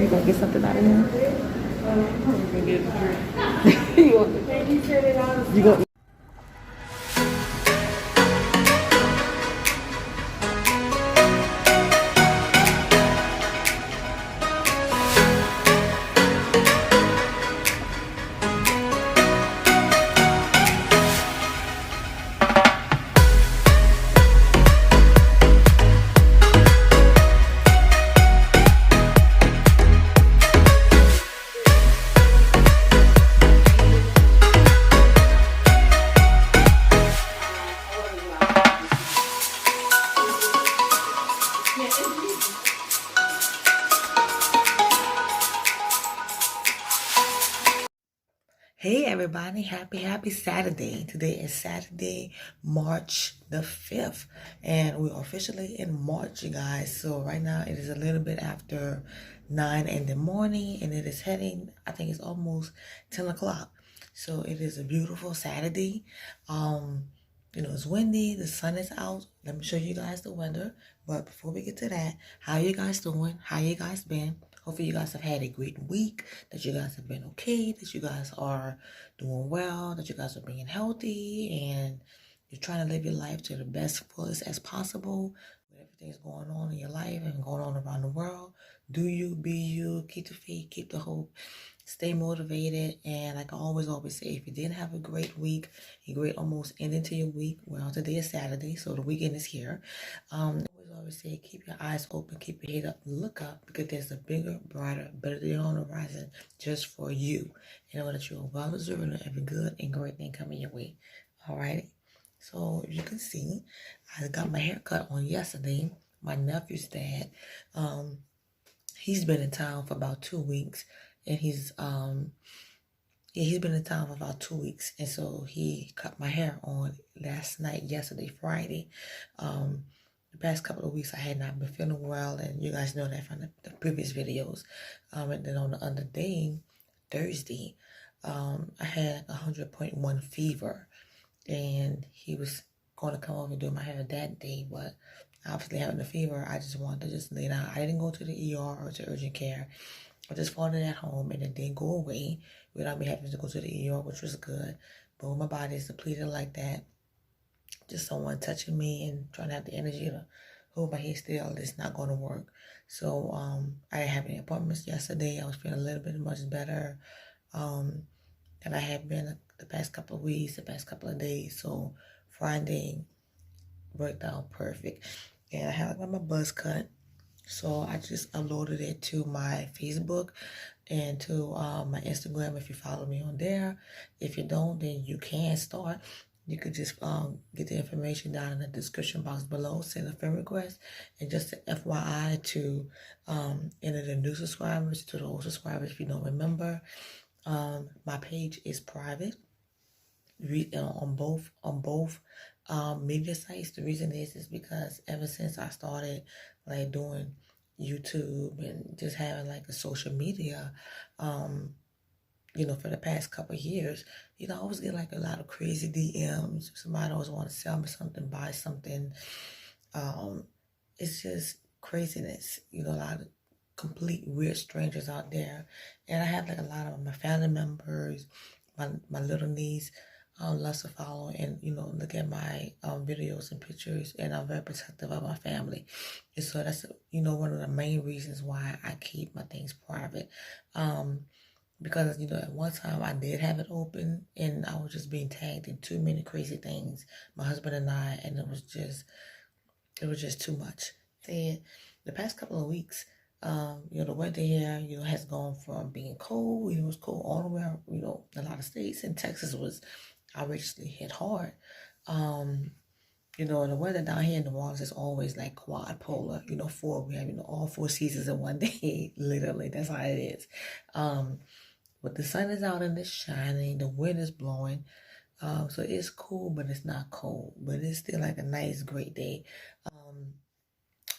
You gonna get something out of him? I'm probably gonna get a drink. You gonna Hey everybody, happy Saturday. Today is Saturday, March the 5th, and we're officially in March, you guys. So right now it is a little bit after 9 in the morning, and it is heading, I think it's almost 10 o'clock. So it is a beautiful Saturday. It's windy, the sun is out. Let me show you guys the weather. But before we get to that, how you guys doing? How you guys been? Hopefully you guys have had a great week, that you guys have been okay, that you guys are doing well, that you guys are being healthy, and you're trying to live your life to the best fullest as possible with everything's going on in your life and going on around the world. Do you, be you, keep the faith, keep the hope, stay motivated, and like I always say, if you didn't have a great week, a great almost ending to your week, well, today is Saturday, so the weekend is here. Always say, keep your eyes open, keep your head up, look up, because there's a bigger, brighter, better day on the horizon just for you. You know that you're well deserving of every good and great thing coming your way. All right. So if you can see, I got my hair cut on yesterday. My nephew's dad, he's been in town for about 2 weeks, and he's been in town for about 2 weeks, and so he cut my hair on last night, yesterday, Friday. The past couple of weeks I had not been feeling well, and you guys know that from the previous videos. And then on the other day, Thursday, I had 100.1 fever, and he was going to come over and do my hair that day, but obviously having the fever, I just wanted to just lay down. I didn't go to the ER or to urgent care. I just found it at home, and it didn't go away without me having to go to the ER, which was good. But when my body is depleted like that, just someone touching me and trying to have the energy to hold my head still, it's not going to work. So I didn't have any appointments yesterday. I was feeling a little bit much better than I had been the past couple of weeks, the past couple of days. So Friday worked out perfect. And I got my buzz cut. So I just uploaded it to my Facebook and to my Instagram if you follow me on there. If you don't, then you can start. You could just get the information down in the description box below, send a friend request, and just an FYI to enter the new subscribers, to the old subscribers if you don't remember. My page is private on both media sites. The reason is because ever since I started like doing YouTube and just having like a social media, for the past couple of years, I always get like a lot of crazy DMs. Somebody always want to sell me something, buy something. It's just craziness. A lot of complete weird strangers out there. And I have like a lot of my family members, my little niece, loves to follow and, look at my videos and pictures, and I'm very protective of my family. And so that's, one of the main reasons why I keep my things private. Because, at one time I did have it open, and I was just being tagged in too many crazy things, my husband and I, and it was just too much. And the past couple of weeks, the weather here, has gone from being cold, it was cold all the way around, a lot of states, and Texas was outrageously hit hard. And the weather down here in New Orleans is always like quad polar, we have, all 4 seasons in one day, literally, that's how it is. But the sun is out and it's shining, the wind is blowing, so it's cool, but it's not cold, but it's still like a nice, great day.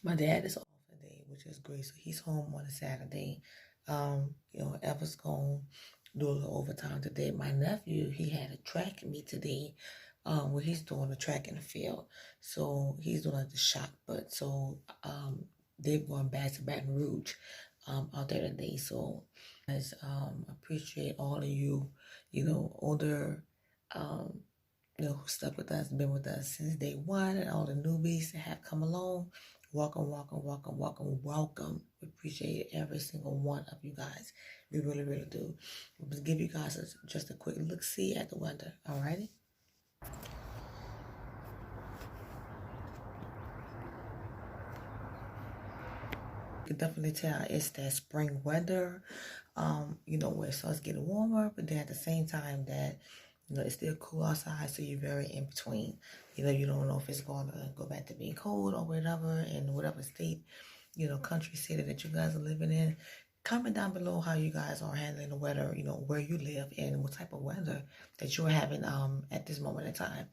My dad is off today, which is great, so he's home on a Saturday. Ever's gonna do a little overtime today. My nephew, he had a track meet today, where he's doing a track in the field, so he's doing like the shot put. So they're going back to Baton Rouge. out there today. So guys, appreciate all of you, older, who stuck with us, been with us since day one, and all the newbies that have come along. Welcome, welcome, welcome, welcome, welcome. We appreciate every single one of you guys. We really, really do. We'll give you guys just a quick look-see at the weather. Alrighty? You can definitely tell it's that spring weather, where it starts getting warmer, but then at the same time that, it's still cool outside, so you're very in between. You don't know if it's going to go back to being cold or whatever, in whatever state, country, city that you guys are living in. Comment down below how you guys are handling the weather, where you live and what type of weather that you're having at this moment in time.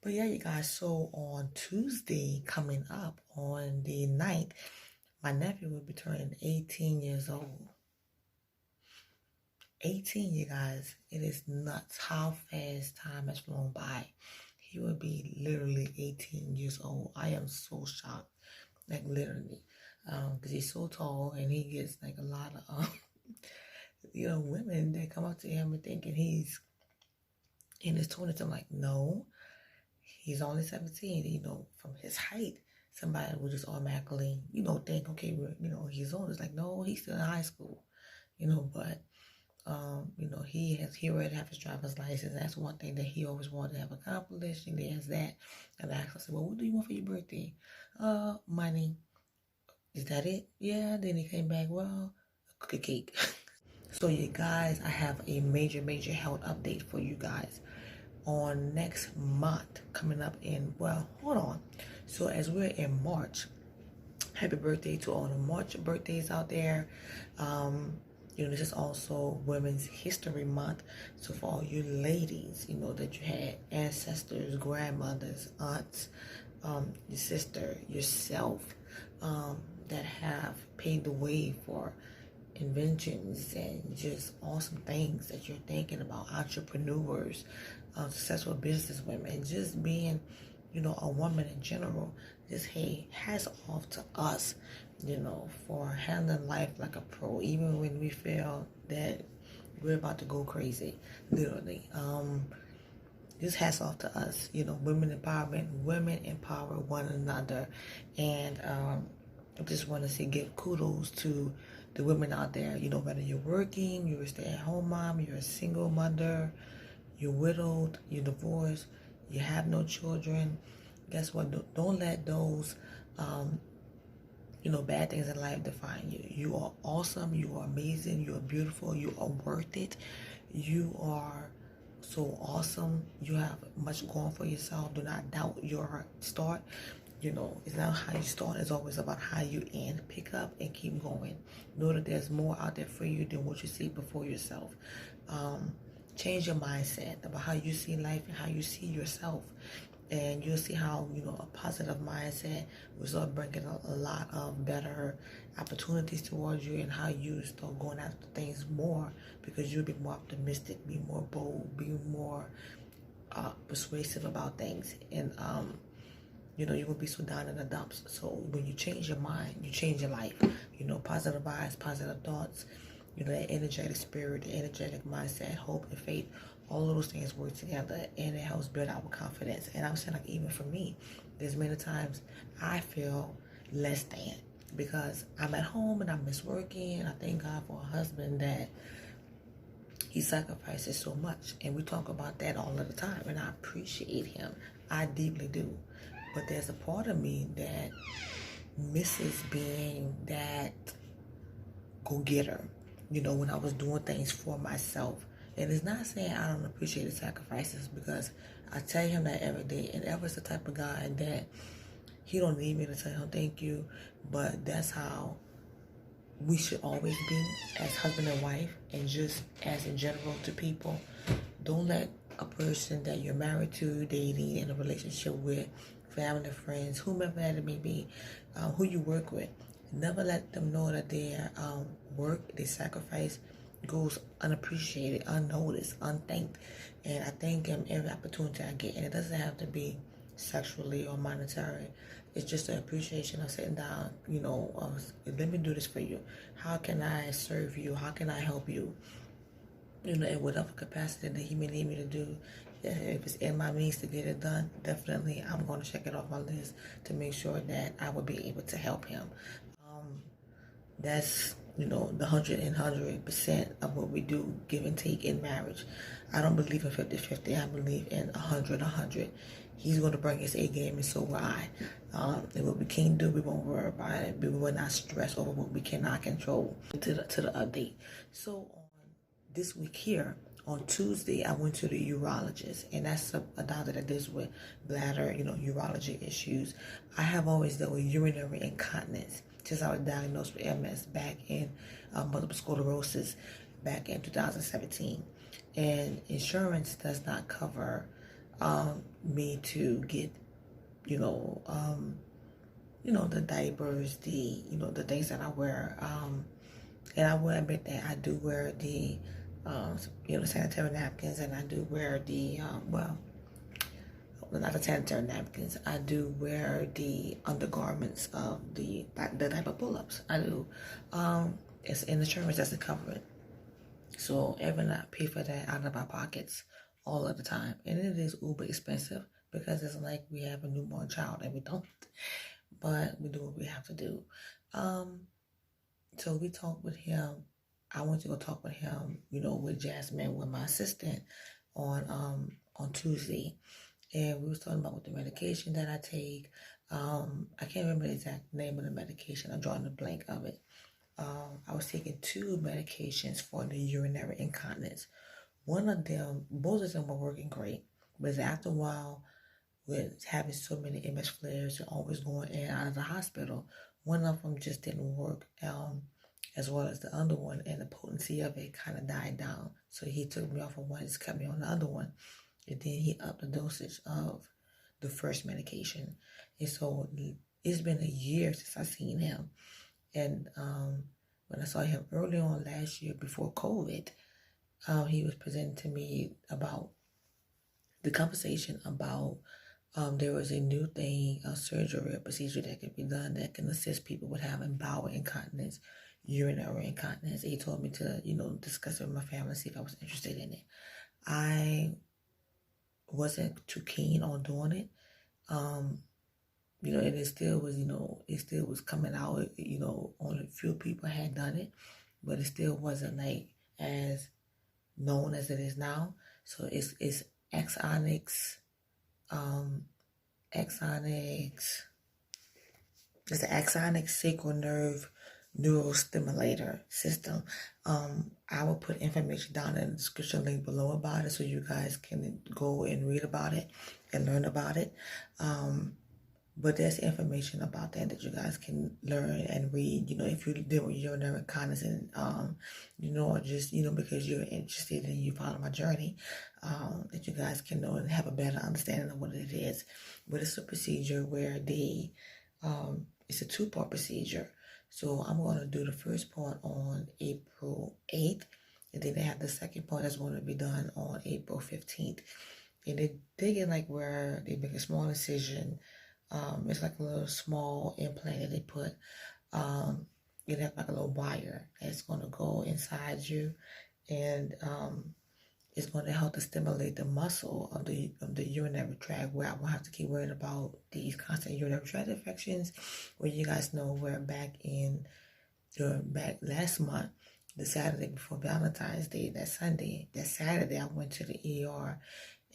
But yeah, you guys, so on Tuesday coming up on the 9th, my nephew will be turning 18 years old. 18, you guys. It is nuts how fast time has flown by. He will be literally 18 years old. I am so shocked. Like literally. Because he's so tall and he gets like a lot of, women that come up to him and thinking he's in his 20s. I'm like, no, he's only 17. From his height, somebody would just automatically, think, okay, he's old. It's like, no, he's still in high school, but he already have his driver's license. That's one thing that he always wanted to have accomplished, and there's that. And I asked, I said, well, what do you want for your birthday? Money. Is that it? Yeah. Then he came back, well, a cookie cake. So you guys, I have a major health update for you guys on next month coming up in, well, hold on. So as we're in March, happy birthday to all the March birthdays out there. This is also Women's History Month. So for all you ladies, that you had ancestors, grandmothers, aunts, your sister, yourself, that have paved the way for inventions and just awesome things that you're thinking about, entrepreneurs, successful business women, just being, a woman in general. Just, hey, hats off to us, for handling life like a pro, even when we feel that we're about to go crazy, literally. Just hats off to us, women empowerment, women empower one another. And I just want to say, give kudos to the women out there, whether you're working, you're a stay-at-home mom, you're a single mother, you're widowed, you're divorced, you have no children. Guess what? Don't let those, bad things in life define you. You are awesome. You are amazing. You are beautiful. You are worth it. You are so awesome. You have much going for yourself. Do not doubt your start. It's not how you start. It's always about how you end. Pick up and keep going. Know that there's more out there for you than what you see before yourself. Change your mindset about how you see life and how you see yourself. And you'll see how, a positive mindset will start bringing a lot of better opportunities towards you, and how you start going after things more, because you'll be more optimistic, be more bold, be more persuasive about things. And, you won't be so down in the dumps. So when you change your mind, you change your life. Positive vibes, positive thoughts, that energetic spirit, the energetic mindset, hope, and faith. All of those things work together, and it helps build our confidence. And I'm saying, like, even for me, there's many times I feel less than, because I'm at home and I miss working. I thank God for a husband that he sacrifices so much, and we talk about that all of the time, and I appreciate him. I deeply do. But there's a part of me that misses being that go-getter, when I was doing things for myself. And it's not saying I don't appreciate the sacrifices, because I tell him that every day. And Everett's the type of guy that he don't need me to tell him thank you, but that's how we should always be as husband and wife, and just as in general to people. Don't let a person that you're married to, dating, in a relationship with, family, friends, whomever that it may be, who you work with, never let them know that their work, their sacrifice goes unappreciated, unnoticed, unthanked. And I thank him every opportunity I get. And it doesn't have to be sexually or monetary. It's just an appreciation of sitting down, let me do this for you. How can I serve you? How can I help you? In whatever capacity that he may need me to do. If it's in my means to get it done, definitely I'm going to check it off my list to make sure that I will be able to help him. That's the 100% of what we do, give and take in marriage. I don't believe in 50-50. I believe in 100-100. He's going to bring his A game, and so will I. And what we can do, we won't worry about it. We will not stress over what we cannot control. To the update. So this week here, on Tuesday, I went to the urologist, and that's a doctor that deals with bladder, urology issues. I have always dealt with urinary incontinence since I was diagnosed with MS back in multiple sclerosis back in 2017. And insurance does not cover me to get, the diapers, the things that I wear. And I will admit that I do wear the sanitary napkins, and I do wear the, not the sanitary napkins. I do wear the undergarments of the type of pull-ups. I do. It's in insurance doesn't cover it. So everyone I pay for that out of my pockets all of the time. And it is uber expensive because it's like we have a newborn child and we don't. But we do what we have to do. So we talked with him. I went to go talk with him, with Jasmine, with my assistant on Tuesday. And we was talking about what the medication that I take. I can't remember the exact name of the medication. I'm drawing a blank of it. I was taking 2 medications for the urinary incontinence. One of them, both of them were working great. But after a while, with having so many image flares and always going in and out of the hospital, one of them just didn't work as well as the other one, and the potency of it kind of died down. So he took me off of one, just kept me on the other one. And then he upped the dosage of the first medication. And so it's been a year since I seen him. And when I saw him early on last year before COVID, he was presenting to me about the conversation about there was a new thing, a surgery, a procedure that could be done that can assist people with having bowel incontinence, urinary incontinence. He told me to, discuss it with my family, see if I was interested in it. I wasn't too keen on doing it. And it still was coming out, only a few people had done it, but it still wasn't like as known as it is now. So it's Axonics, it's the Axonics sacral nerve neurostimulator system. I will put information down in the description link below about it so you guys can go and read about it and learn about it. But there's information about that you guys can learn and read, if you deal with urinary incontinence and, or just, because you're interested and you follow my journey, that you guys can know and have a better understanding of what it is. But it's a procedure where it's a 2-part procedure. So I'm going to do the first part on April 8th, and then they have the second part that's going to be done on April 15th. And they dig in like where they make a small incision. It's like a little small implant that they put. It has like a little wire that's going to go inside you, and it's going to help to stimulate the muscle of the urinary tract, where I won't have to keep worrying about these constant urinary tract infections. Where you guys know where back last month, the Saturday before Valentine's Day, that Saturday, I went to the ER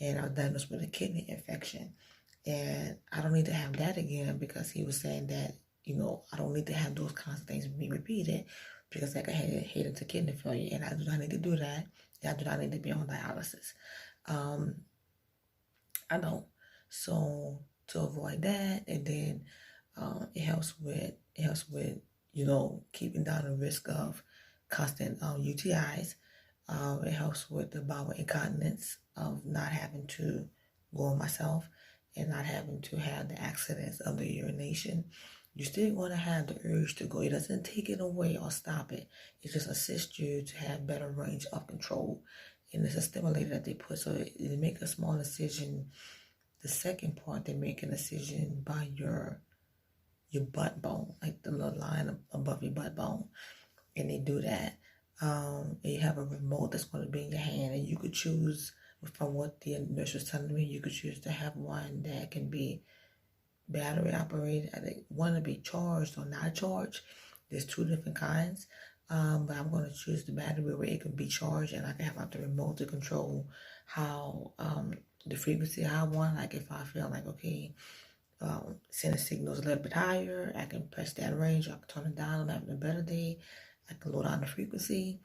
and I was diagnosed with a kidney infection. And I don't need to have that again, because he was saying that, I don't need to have those kinds of things be repeated, because like I had head into kidney failure, and I do not need to do that. I do not need to be on dialysis. I don't. So to avoid that, and then it helps with keeping down the risk of constant UTIs. It helps with the bowel incontinence of not having to go on myself and not having to have the accidents of the urination. You're still going to have the urge to go. It doesn't take it away or stop it. It just assists you to have better range of control. And it's a stimulator that they put. So they make a small incision. the second part, they make an incision by your butt bone, like the little line above your butt bone, and they do that. And you have a remote that's going to be in your hand, and you could choose, from what the nurse was telling me, you could choose to have one that can be battery operated. I think one to be charged or not charged. There's two different kinds, but I'm going to choose the battery where it can be charged, and I can have the remote to control how the frequency I want. Like if I feel like, okay, sending signals a little bit higher, I can press that range. I can turn it down. I'm having a better day. I can load down the frequency.